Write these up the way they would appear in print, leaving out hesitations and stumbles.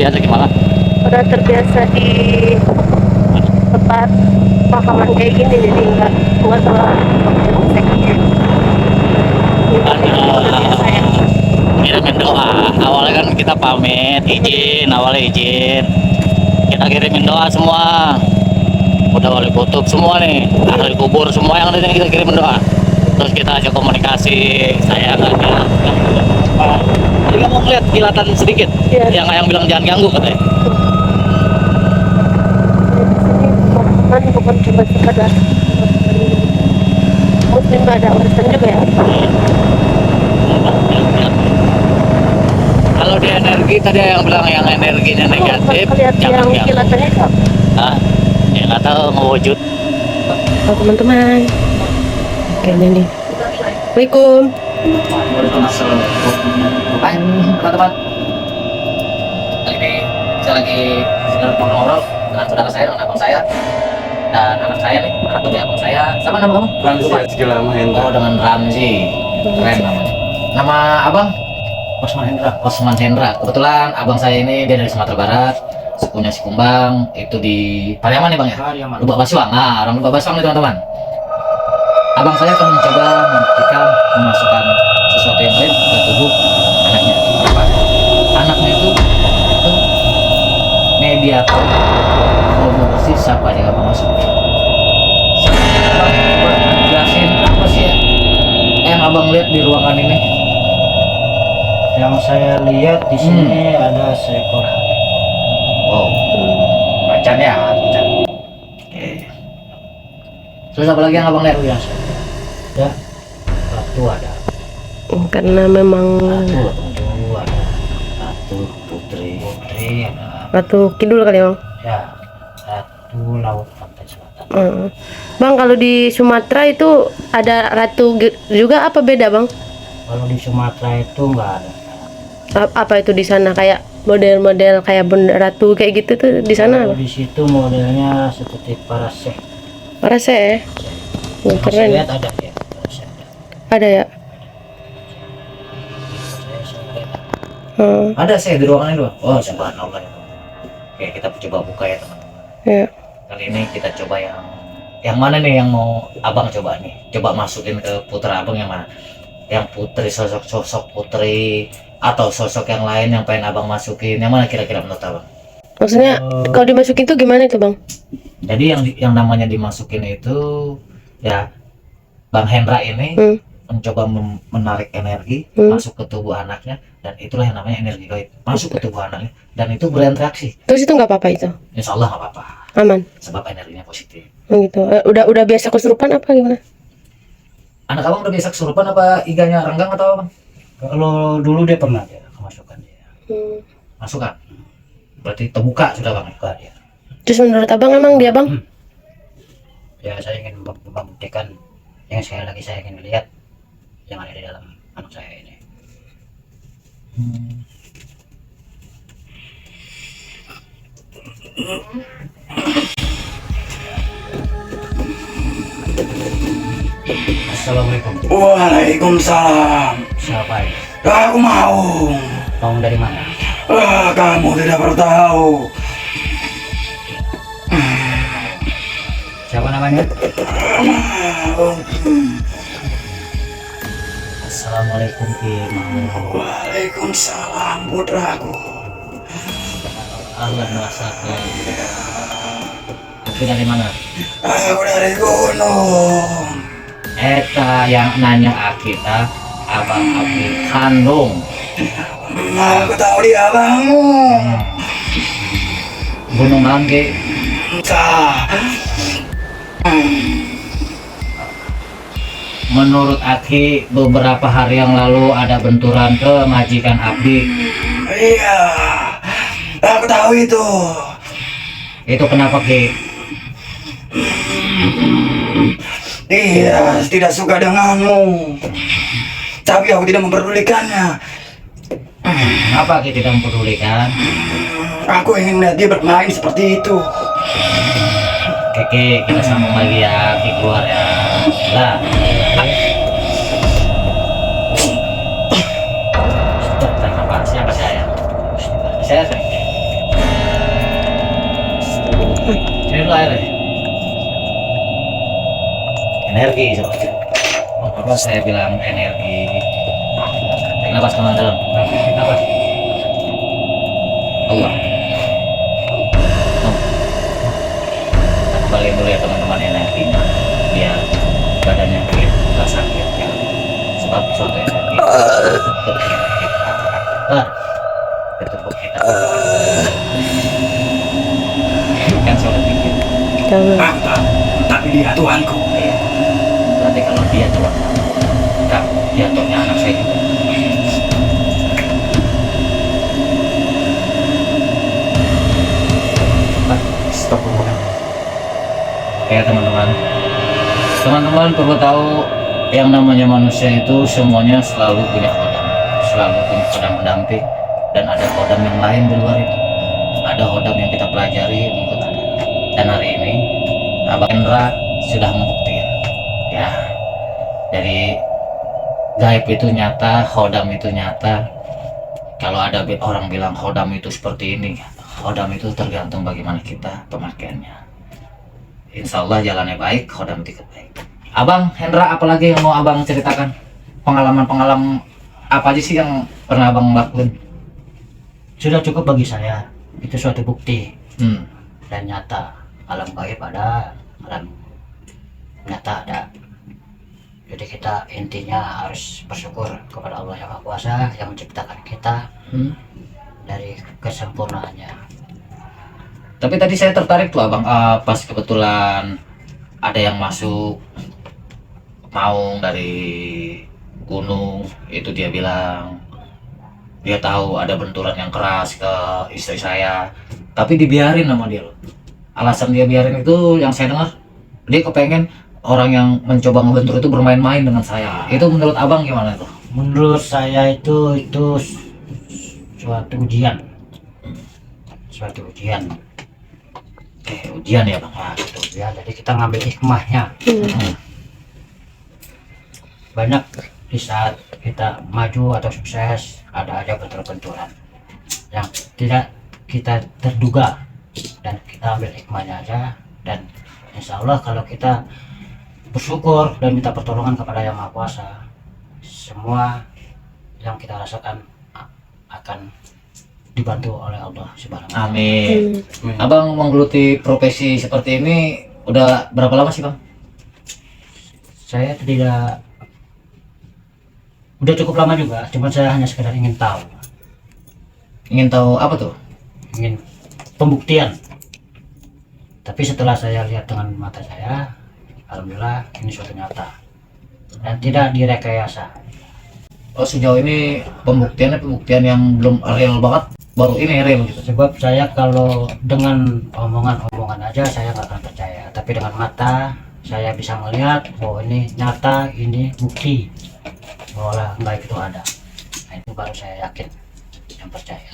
terbiasa gimana? Udah terbiasa di tempat pemakaman kayak gini, jadi nggak terlalu sakit. Udah biasa ya. Kirimin doa. Awalnya kan kita pamit, awalnya izin. Kita kirimin doa semua. Udah wali kutub semua nih, ahli kubur semua yang ada di sini kita kirimin doa. Terus kita ajak komunikasi, saya nggak dia. Jadi kamu ngeliat kilatan sedikit, Iya. yang bilang jangan ganggu katanya. Di sini pemakaman bukan cuma sekedar muslim, ada Kristen juga ya. Kalau di energi tadi yang bilang yang energinya negatif, Lihat jangan yang ganggu. kilatannya kok. Ah, ya nggak tahu ngewujud. Oh teman-teman, kayaknya nih. Assalamualaikum. Hai teman-teman. Kali ini saya lagi sedang ngobrol dengan saudara saya, dengan abang saya, dan anak saya nih, anak dari abang saya. Sama nama kamu? Ramzi Ajgala Mahendra. Oh, dengan Ramzi. Keren namanya. Nama abang? Osman Hendra. Osman Hendra. Kebetulan abang saya ini dia dari Sumatera Barat, sukunya si Kumbang, itu di Pariaman nih bang ya? Pariaman. Lubak Basuang. Nah, orang Lubak Basuang nih teman-teman. Abang saya akan mencoba membuktikan memasukkan sesuatu yang lain ke tubuh anaknya. Apa? Anaknya itu mediator hormon bersih siapa aja abang masuk. Abang jelasin apa sih ya yang abang lihat di ruangan ini? Yang saya lihat di sini ada seekor harimau. Wow, macan ya. Macan. Oke. Terus apa lagi yang abang lihat? Yang saya lihat ada ratu, ada Karena memang ratu ada ratu putri, ada Ratu Kidul kali ya bang. ya ratu laut pantai selatan. Bang, kalau di Sumatera itu ada ratu juga apa beda bang? Kalau di Sumatera itu nggak ada. Apa itu di sana kayak model-model kayak benda ratu kayak gitu tuh di sana? Kalau di situ modelnya seperti paraseh. Parase ya? Yang saya Keren. lihat ada ya, paraseh ada. Ada ya? Saya lihat Ada sih di ruangan itu. Oh, subhanallah itu. Oke, kita coba buka ya teman-teman. Ya. Kali ini kita coba yang mana nih yang mau abang coba nih? Coba masukin ke putra abang yang mana? Yang putri, sosok putri atau sosok yang lain yang pengen abang masukin? Yang mana kira-kira menurut abang? Maksudnya kalau dimasukin tuh gimana itu bang? Jadi yang namanya dimasukin itu ya Bang Hendra ini mencoba menarik energi masuk ke tubuh anaknya, dan itulah yang namanya energi gaib masuk ke tubuh anaknya dan itu berinteraksi. Terus itu nggak apa-apa itu? Insya Allah nggak apa-apa Aman? sebab energinya positif. Gitu. Udah biasa kesurupan apa gimana? Anak abang udah biasa kesurupan apa iganya renggang atau apa bang? kalau dulu dia pernah dia kemasukan dia. Masukan berarti terbuka sudah bang. Buka dia. Terus menurut abang emang dia bang? Ya saya ingin membuktikan yang sekali lagi saya ingin lihat yang ada di dalam anak saya ini. Assalamualaikum. Waalaikumsalam. Siapa ini? Aku mau. Kamu dari mana? Kamu tidak perlu tahu. Siapa namanya? Assalamualaikum Ki Mau. Waalaikumsalam putraku. Allah merasa Tapi dari mana? Aku dari gunung. Eta yang nanya kita abang Abdi kandung. Aku tahu dia abangmu. Gunung Langge. Entah. Menurut Aki beberapa hari yang lalu ada benturan ke majikan Abdi. Iya. Aku tahu itu. Itu kenapa Ki? Dia tidak suka denganmu. Tapi aku tidak memperdulikannya. Kenapa Ki tidak mempedulikan? Aku ingin melihat dia bermain seperti itu. Oke, kita sambung lagi ya, Ki keluar ya. Lah. Tarik nafas, siapa saya? Saya. energi seperti itu. Apa saya bilang energi. Tarik nafas kemana dalam? Tarik nafas. Allah. Kembali dulu ya teman-teman energinya, biar badannya fit, nggak sakit ya. Sebab suatu energi ke tubuh kita. Kan saya udah pikir. Jangan. Tapi dia Tuhanku. Iya. Berarti kalau dia Tuhan, kan dia Tuhannya anak saya juga. Stop ngomong. Oke teman-teman, teman-teman perlu tahu yang namanya manusia itu semuanya selalu punya kodam, selalu punya kodam pendamping, dan ada kodam yang lain di luar itu. Ada kodam yang kita pelajari untuk ada. Dan hari ini Abang Hendra sudah membuktikan, ya. Jadi gaib itu nyata, kodam itu nyata. Kalau ada orang bilang kodam itu seperti ini, kodam itu tergantung bagaimana kita pemakaiannya. Insya Allah jalannya baik, kodam itu baik. Abang Hendra, apalagi yang mau abang ceritakan? Pengalaman-pengalaman apa aja sih yang pernah abang lakuin? Sudah cukup bagi saya. Itu suatu bukti Hmm. dan nyata. Alam gaib ada, alam nyata ada. Jadi kita intinya harus bersyukur kepada Allah Yang Maha Kuasa yang menciptakan kita dari kesempurnaannya. Tapi tadi saya tertarik tuh abang, pas kebetulan ada yang masuk maung dari gunung, itu dia bilang dia tahu ada benturan yang keras ke istri saya, tapi dibiarin sama dia loh. Alasan dia biarin itu yang saya dengar, dia kepengen orang yang mencoba ngebentur itu bermain-main dengan saya. Itu menurut abang gimana tuh? Menurut saya itu suatu ujian. Suatu ujian. Ujian ya bang. Nah, itu ujian. Jadi kita ngambil hikmahnya. Banyak di saat kita maju atau sukses ada aja bentur-benturan yang tidak kita terduga, dan kita ambil hikmahnya aja. Dan insya Allah kalau kita bersyukur dan minta pertolongan kepada Yang Maha Kuasa, semua yang kita rasakan akan dibantu oleh Allah Subhanahu wa Ta'ala. Amin. Abang menggeluti profesi seperti ini udah berapa lama sih bang? Saya tidak, udah cukup lama juga, cuma saya hanya sekedar ingin tahu, Ingin tahu apa tuh? ingin pembuktian. Tapi setelah saya lihat dengan mata saya, alhamdulillah ini suatu nyata dan tidak direkayasa. Oh sejauh ini pembuktian yang belum real banget, baru ini real gitu. Sebab saya kalau dengan omongan-omongan aja saya nggak akan percaya, tapi dengan mata saya bisa melihat bahwa ini nyata, ini bukti bahwa gaib itu ada. Nah, itu baru saya yakin dan percaya.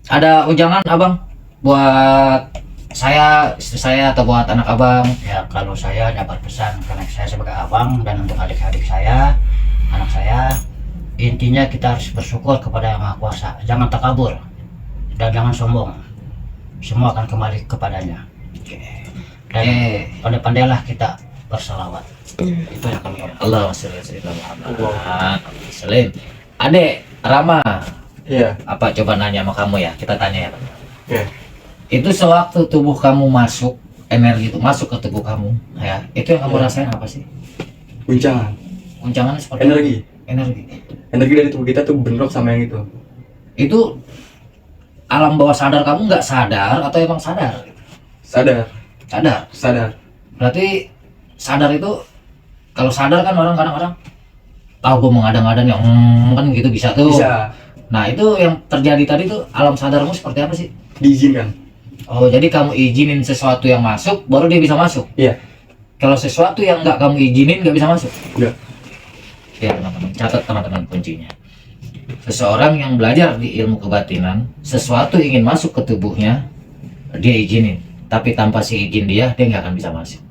Ada ujangan abang buat saya, istri saya, atau buat anak abang? Ya kalau saya hanya berpesan karena saya sebagai abang dan untuk adik-adik saya, anak saya, intinya kita harus bersyukur kepada Yang Maha Kuasa. Jangan takabur dan jangan sombong. Semua akan kembali kepadanya. Dan pandai-pandailah kita bersalawat. Itu yang kami Allah Muhammad. Adek Rama, Iya. apa coba nanya sama kamu ya? Kita tanya ya. Oke. Itu sewaktu tubuh kamu masuk, energi itu masuk ke tubuh kamu, ya. Itu yang kamu rasain apa sih? Guncangan. Guncangannya seperti Energi. energi. Energi dari tubuh kita tuh bentrok sama yang itu. Itu alam bawah sadar kamu nggak sadar atau emang sadar? Sadar. Sadar. Sadar. Berarti sadar itu, kalau sadar kan orang kadang-kadang tahu gue mengadang-adang yang kan gitu bisa tuh. Bisa. Nah itu yang terjadi tadi tuh alam sadarmu seperti apa sih? Diizinkan. Oh jadi kamu izinin sesuatu yang masuk baru dia bisa masuk. Iya. Kalau sesuatu yang nggak kamu izinin nggak bisa masuk. Enggak. Ya teman-teman, catat teman-teman kuncinya. Seseorang yang belajar di ilmu kebatinan, sesuatu ingin masuk ke tubuhnya, dia izinin. Tapi tanpa si izin dia nggak akan bisa masuk.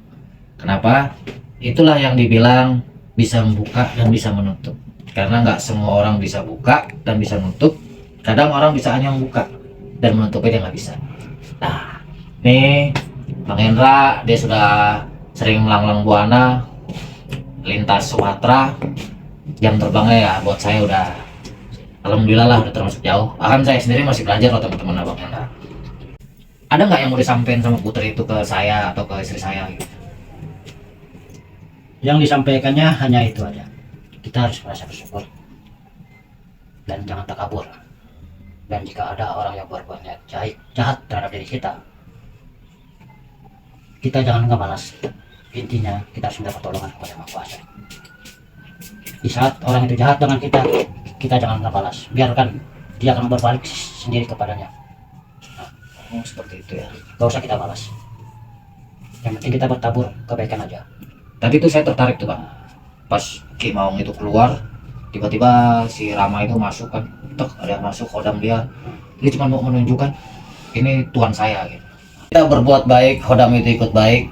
Kenapa? Itulah yang dibilang bisa membuka dan bisa menutup. Karena nggak semua orang bisa buka dan bisa menutup. Kadang orang bisa hanya membuka dan menutupnya dia nggak bisa. Nah, nih Bang Hendra dia sudah sering melanglang buana lintas Sumatera. Jam terbangnya ya buat saya udah alhamdulillah lah udah termasuk jauh. Bahkan saya sendiri masih belajar loh teman-teman Abang Hendra. Ada nggak yang mau disampaikan sama Putri itu ke saya atau ke istri saya gitu? Yang disampaikannya hanya itu aja. Kita harus merasa bersyukur dan jangan takabur. Dan jika ada orang yang berbuat jahat terhadap diri kita jangan balas. Intinya kita harus minta pertolongan kepada Yang Maha Kuasa. Di saat orang itu jahat dengan kita jangan balas. Biarkan dia akan berbalik sendiri kepadanya. Oh seperti itu ya. Gak usah kita balas. Yang penting kita bertabur kebaikan aja. Tadi tuh saya tertarik tuh Bang. Pas Ki Maung itu keluar, tiba-tiba si Rama itu masuk kan. Tek, ada yang masuk Khodam dia. Dia cuma mau menunjukkan ini Tuhan saya gitu. Kita berbuat baik, Khodam itu ikut baik.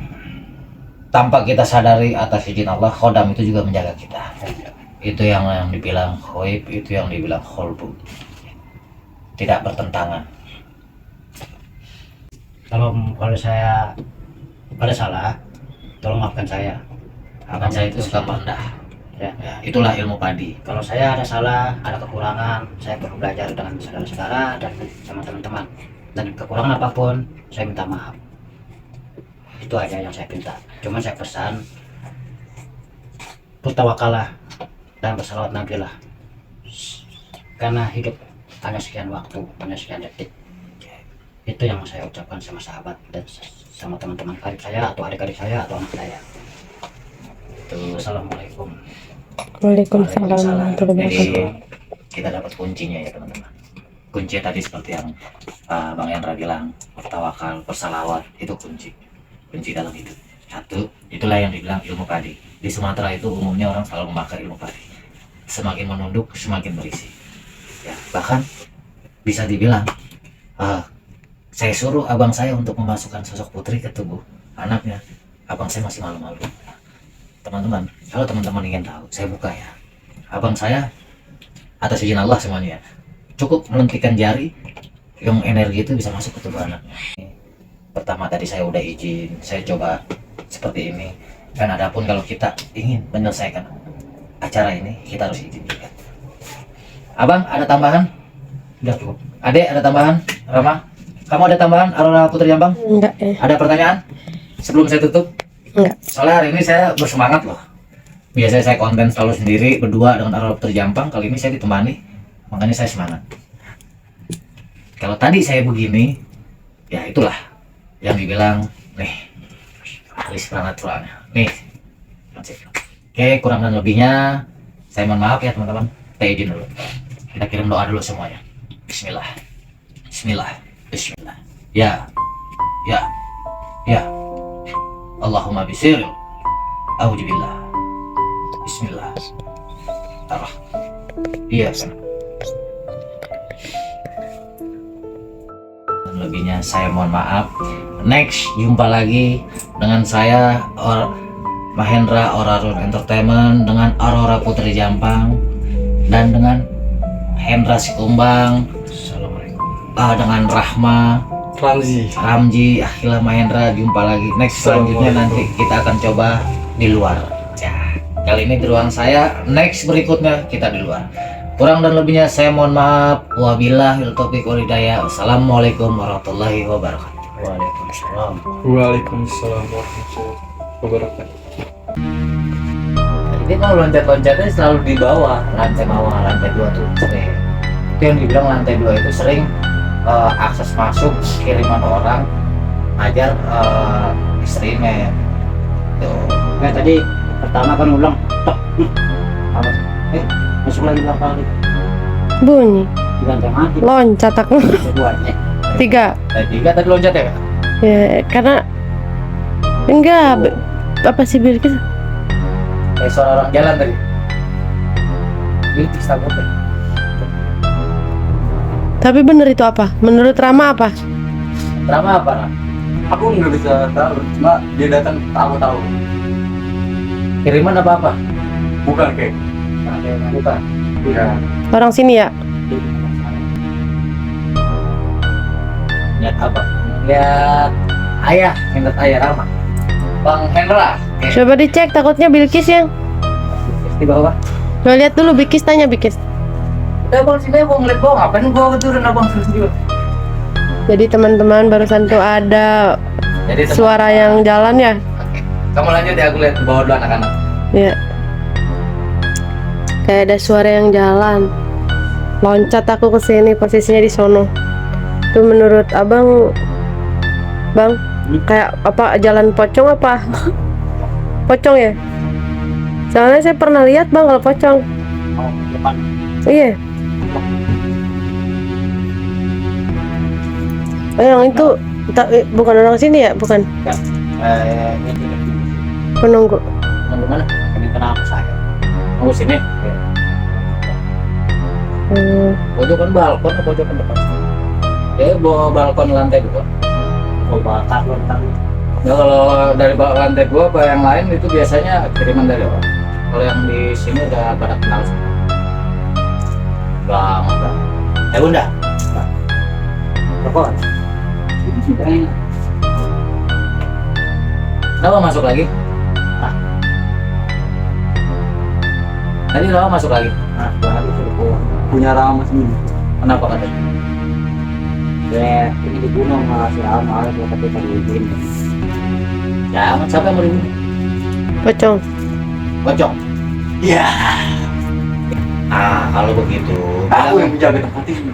Tanpa kita sadari atas izin Allah, Khodam itu juga menjaga kita. Itu yang dibilang khoib, itu yang dibilang kholbu. Tidak bertentangan. Kalau saya ada salah, tolong maafkan saya. Akan saya itu suka rendah. Ya. Ya, itulah ilmu padi. Kalau saya ada salah, ada kekurangan, saya perlu belajar dengan saudara-saudara dan sama teman-teman. Dan kekurangan apapun, saya minta maaf. Itu aja yang saya minta. Cuman saya pesan, bertawakalah dan bersalawat nabilah. Karena hidup hanya sekian waktu, hanya sekian detik. Itu yang saya ucapkan sama sahabat dan sama teman-teman karib saya atau adik-adik saya atau anak saya. Itu assalamualaikum. Waalaikumsalam warahmatullahi Jadi wabarakatuh. kita dapat kuncinya ya teman-teman. Kunci tadi seperti yang Bang Yandra bilang, bertawakal, bersalawat, itu kunci. Kunci dalam hidup. Satu, itulah yang dibilang ilmu padi. Di Sumatera itu umumnya orang selalu memakai ilmu padi. Semakin menunduk, semakin berisi. Ya, bahkan bisa dibilang saya suruh abang saya untuk memasukkan sosok Putri ke tubuh anaknya. Abang saya masih malu-malu. Teman-teman, kalau teman-teman ingin tahu, saya buka ya. Abang saya atas izin Allah semuanya cukup melentikan jari, yang energi itu bisa masuk ke tubuh anaknya. Pertama tadi saya udah izin, saya coba seperti ini. Dan adapun kalau kita ingin menyelesaikan acara ini, kita harus izin juga. Abang, ada tambahan? Udah cukup. Adek, ada tambahan? Rama, kamu ada tambahan? Aurora Putri Jambang? Enggak Ada pertanyaan? Sebelum saya tutup? enggak. Soalnya hari ini saya bersemangat loh. Biasanya saya konten selalu sendiri berdua dengan Aurora Putri Jampang. Kali ini saya ditemani, makanya saya semangat. Kalau tadi saya begini, ya itulah yang dibilang nih ahli supernaturalnya. Nih, oke, kurang dan lebihnya saya mohon maaf ya teman-teman. Saya izin dulu. Kita kirim doa dulu semuanya. Bismillah, Bismillah, Bismillah. Ya, ya, ya. Allahumma bisir. Auzubillah. Bismillah. Arah. Iya kan. Dan lebihnya saya mohon maaf. Next jumpa lagi dengan saya Mahendra Aurora Entertainment dengan Aurora Putri Jampang dan dengan Hendra Sikumbang. Assalamualaikum. Dengan Rahma Ramji, Akhila Mahendra. Jumpa lagi next selanjutnya, nanti kita akan coba di luar ya. Kali ini di ruang saya, next berikutnya kita di luar. Kurang dan lebihnya saya mohon maaf. Wabillahi taufiq wal hidayah. Wassalamualaikum warahmatullahi wabarakatuh. Waalaikumsalam. Waalaikumsalam warahmatullahi wabarakatuh. Ini kalau loncat-loncatnya selalu di bawah, lantai bawah, lantai 2 tuh sering. Itu yang dibilang lantai 2 itu sering akses masuk kiriman orang ajar ekstrimnya. Tuh. Nah tadi pertama kan ulang, tok. Apa? Masuk lagi berapa kali? Bunyi. Diganti mati. Loncat aku. Keduanya. 3. 3 tadi loncat ya Kak? Ya, karena enggak apa sih Bilkis? Kayak suara orang jalan tadi. Bilkis takut ya? Tapi bener itu apa? Menurut Rama apa? Drama apa Ram? Aku nggak bisa tahu, cuma dia datang tahu-tahu. Kiriman apa-apa? Bukan kayak. Bukan. Ya. Orang sini ya? Lihat apa? Lihat ayah, ingat ayah Rama. Bang Hendra. Coba dicek, takutnya Bilkis yang. Di bawah. Coba lihat dulu Bilkis, tanya Bilkis. Udah bang sini bang ngeliat bang, ngapain gua keturun abang sendiri. Jadi teman-teman barusan tuh ada Jadi suara yang jalan ya. Oke. Kamu lanjut ya, aku lihat ke bawah dulu anak-anak. Ya. Kayak ada suara yang jalan. Loncat aku ke sini, posisinya di sono. Itu menurut Abang, Bang, kayak apa jalan pocong apa? Pocong ya? Soalnya saya pernah lihat Bang kalau pocong. Oh, depan. Iya. Yang itu bukan orang sini ya? Bukan Ini tidak penunggu. Nunggu mana? ini kenal saya. Nunggu sini. Pojokan balkon atau pojokan depan? Ya, bawa balkon lantai 2. Oh, bakar lontar. Ya kalau dari lantai 2 apa yang lain itu biasanya kiriman dari orang. Kalau yang di sini udah pada kenal semua. Bang, Bunda. Telepon. Kenapa masuk lagi? Hah? Tadi kenapa masuk lagi? Nah, gua harus telepon. Punya Rama sendiri. Kenapa katanya? Ya, ini di gunung malah si Rama, gua tapi tadi izin. Jangan, siapa yang mau dibunuh? Pocong. Pocong. Ya, Kalau begitu, aku yang menjaga tempat ini.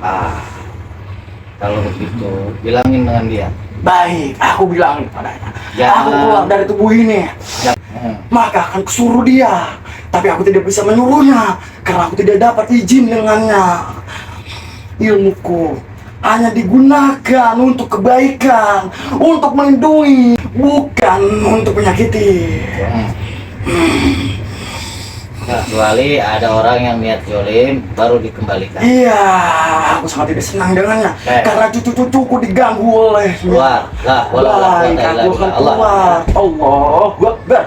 kalau begitu, bilangin dengan dia. Baik, aku bilang padanya. Jangan. Aku keluar dari tubuh ini, maka akan kusuruh dia. Tapi aku tidak bisa menyuruhnya karena aku tidak dapat izin dengannya. Ilmuku hanya digunakan untuk kebaikan, untuk melindungi, bukan untuk menyakiti. Kecuali ada orang yang niat jolim, baru dikembalikan. Iya, aku sangat tidak senang dengannya karena cucu-cucuku diganggu oleh. Keluar, lah, Baik, aku akan keluar. Allahu Akbar.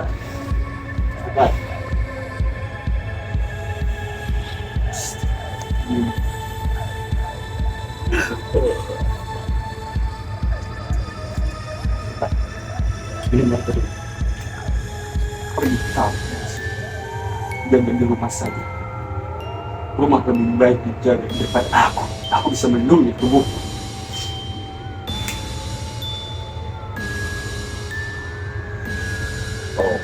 Belum waktu. Pergi tahu. Jangan di rumah saja. Rumah lebih baik dijaga daripada aku. Aku bisa melindungi tubuh. Oh.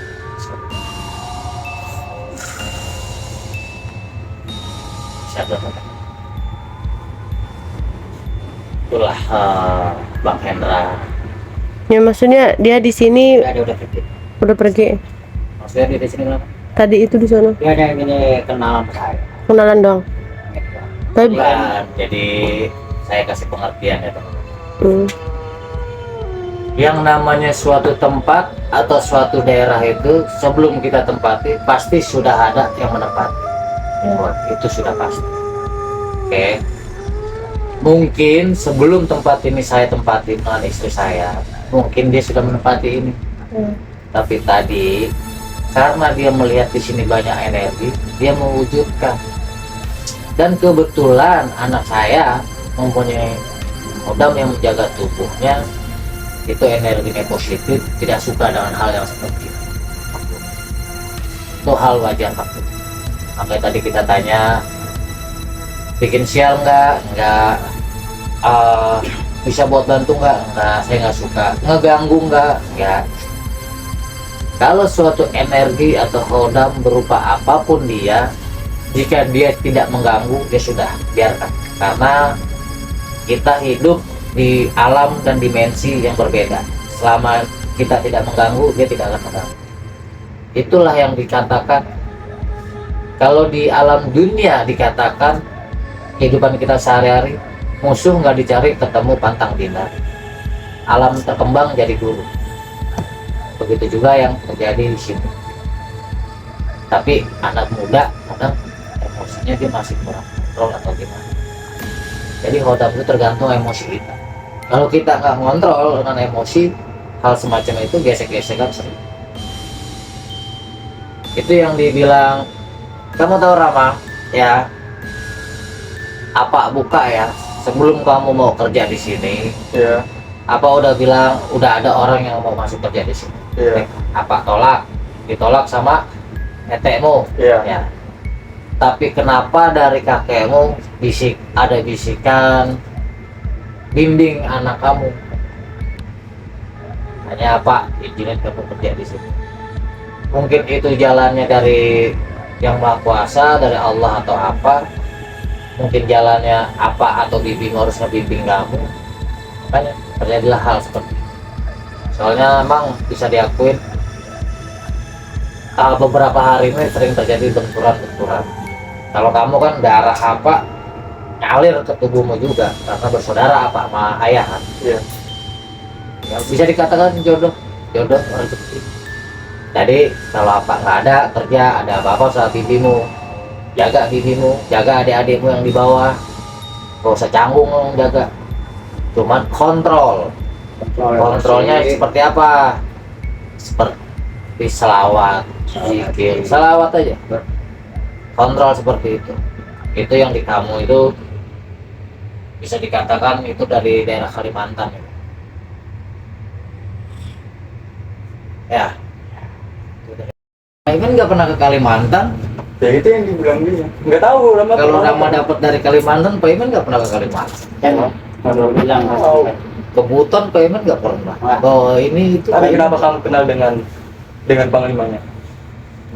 Siapa? Itulah Bang Hendra. Ya maksudnya dia di sini Ya, dia udah pergi. udah pergi. Maksudnya dia di sini kenapa? Tadi itu di sana Dia ada yang ini kenal sama saya. kenalan dong. Tapi Bukan, jadi saya kasih pengertian ya teman. hmm, Yang namanya suatu tempat atau suatu daerah itu sebelum kita tempati pasti sudah ada yang menempati. Wah, itu sudah pasti. Oke. Mungkin sebelum tempat ini saya tempati dengan istri saya, mungkin dia sudah menempati ini. Tapi tadi karena dia melihat di sini banyak energi, dia mewujudkan. Dan kebetulan anak saya mempunyai modal yang menjaga tubuhnya, itu energinya positif, tidak suka dengan hal yang seperti itu. Itu hal wajar Pak. Sampai tadi kita tanya, bikin sial nggak, bisa buat bantu nggak, saya nggak suka, ngeganggu nggak. Kalau suatu energi atau hodam berupa apapun dia, jika dia tidak mengganggu, dia sudah biarkan. Karena kita hidup di alam dan dimensi yang berbeda. Selama kita tidak mengganggu, dia tidak akan mengganggu. Itulah yang dikatakan, kalau di alam dunia dikatakan kehidupan kita sehari-hari, musuh nggak dicari, ketemu pantang dindar. Alam terkembang jadi guru. Begitu juga yang terjadi di sini. Tapi anak muda kadang emosinya dia masih kurang kontrol atau gimana. Jadi hodam itu tergantung emosi kita. Kalau kita nggak ngontrol dengan emosi, hal semacam itu gesek-gesekan sering. Itu yang dibilang, kamu tahu Rama ya, apa buka ya sebelum kamu mau kerja di sini, Ya. apa udah bilang udah ada orang yang mau masuk kerja di sini? Iya. Apa tolak, ditolak sama netekmu. Iya. Ya. Tapi kenapa dari kakekmu ada bisikan bimbing anak kamu? Hanya apa? Izinin kamu kerja di sini. Mungkin itu jalannya dari yang Maha Kuasa, dari Allah atau apa. Mungkin jalannya apa atau bimbing harus ngebimbing kamu. Makanya terjadilah hal seperti itu. Soalnya emang bisa diakuin beberapa hari ini sering terjadi benturan-benturan. Kalau kamu kan darah apa ngalir ke tubuhmu juga karena bersaudara apa sama ayah kan. Iya. Ya, bisa dikatakan jodoh rezeki. Jadi kalau apa nggak ada kerja, ada apa-apa sama bibimu, jaga adik-adikmu yang di bawah, gak usah canggung jaga, cuman kontrolnya seperti apa? Seperti selawat, zikir, selawat aja, kontrol seperti itu yang di kamu itu bisa dikatakan itu dari daerah Kalimantan ya. Pak Iman nggak pernah ke Kalimantan. Ya itu yang dibilang dia. Nggak tahu Rama. Kalau Rama dapat dari Kalimantan, Pak Iman nggak pernah ke Kalimantan. Kalau bilang Ke Buton, Pak Iman nggak pernah. Oh ini itu. Tapi kenapa kamu kenal dengan panglimanya?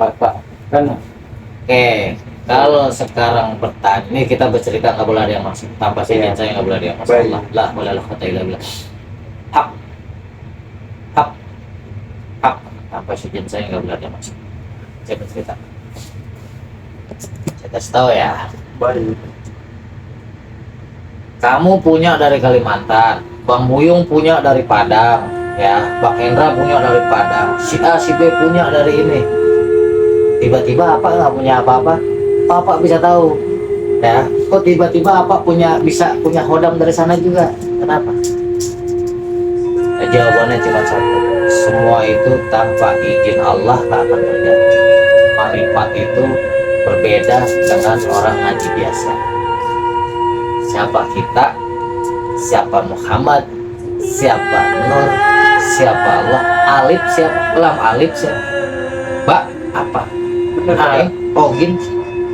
Pak. Kan Oke, kalau sekarang bertanya, ini kita bercerita nggak boleh ada yang masuk. Tanpa izin saya nggak boleh ada yang masuk. Baik. Allah, lah boleh lah kata ilah. Hak. Tanpa izin saya nggak boleh ada yang masuk. Saya bercerita. Saya kasih tahu ya. baik. Kamu punya dari Kalimantan, Bang Buyung punya dari Padang, ya, Bang Hendra punya dari Padang, si A, si B punya dari ini. Tiba-tiba apa nggak punya apa-apa? Apa bisa tahu? Ya, kok tiba-tiba apa bisa punya hodam dari sana juga? Kenapa? Jawabannya cuma satu. Semua itu tanpa izin Allah tak akan terjadi. Marifat itu berbeda dengan orang ngaji biasa. Siapa kita, siapa Muhammad, siapa Nur, siapa Allah, alif siapa, lam alif siapa, Pak apa, Ain, Ogin.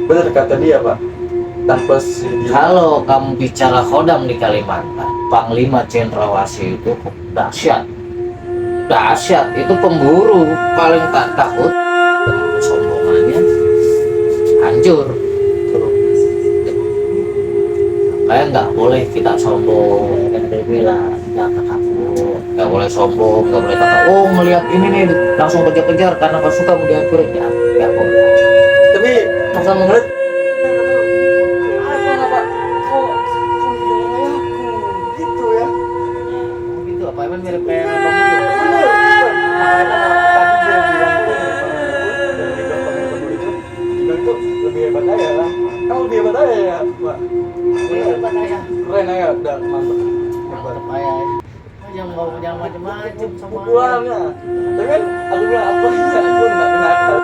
Benar kata dia Pak. Tanpa si dia. Kalau kamu bicara khodam di Kalimantan, Panglima Cendrawasih itu dahsyat, itu pemburu paling tak takut. Dengan kesombongannya hancur. Kayak nggak boleh kita sombong, kan dia bilang jangan takut, nggak boleh sombong, nggak boleh takut. Oh melihat ini nih langsung kejar-kejar karena nggak suka mau dihancurin, ya nggak boleh. Tapi masa mengeliat gitu ya. Gitu apa emang mirip kayak Bang Buyung? Lebih hebat aja lah. Kamu lebih hebat aja ya, Pak. Hebat aja. Keren aja, udah mantap. Mantep aja. Jangan macam-macam sama Pukulnya. Tapi kan aku bilang apa ya, aku nggak kenal.